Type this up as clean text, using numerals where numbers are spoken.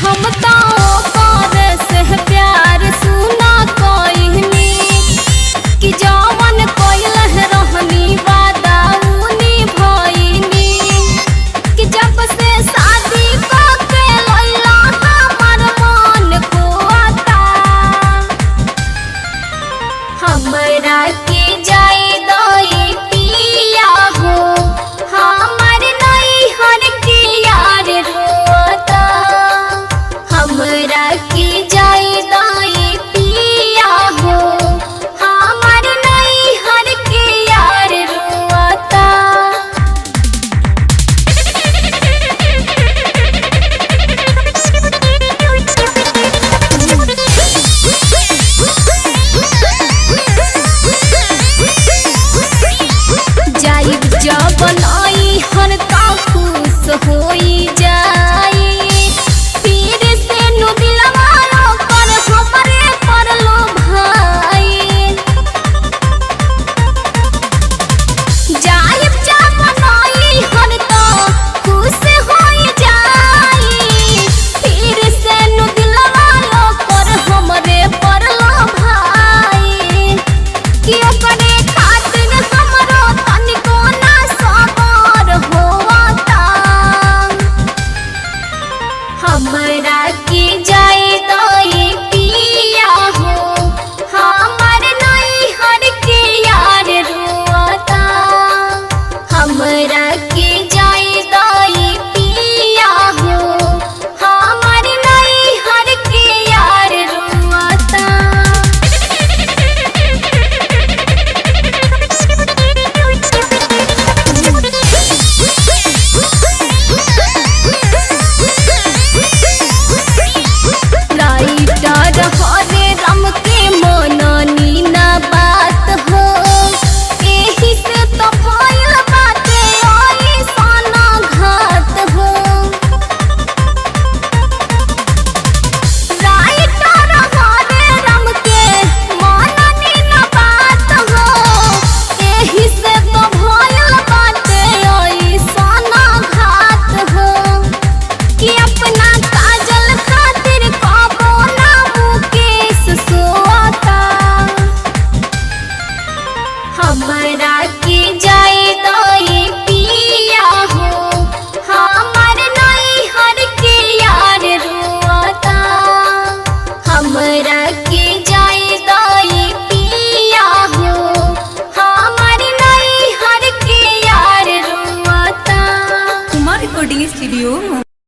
हम तो कर से प्यार सुना कहनी कि जवन कोइल रहनी वादा उनी भइनी कि जब से शादी करके लैला हमर मन खोता हमरा के जाए दई पिया हो हमर नैहर के यार रोता हमरा के जाए दई पिया हो हमर नैहर के यार रोता। जाइब जब नैहर त खुश होई जाई फिर से नु दिलवा कर हमरे पर लो भाई। जाइब जब नैहर त खुश होई जाई फिर से नु दिलवा कर हमरे पर लो भाई कि ओकरे खातिर हमरो तनिको ना सबर होता हमरा के जाए दई पिया हो हमर नैहर के यार रोता हमरा के जाए दई पिया हो हमर नैहर के यार रोता। राइटर हरे राम के मननी ना बात हो एही से तो भइल बाटे ऐसन घात हो। राइटर हरे राम के मननी ना बात हो एही से तो भइल बाटे ऐसन घात हो कि अपने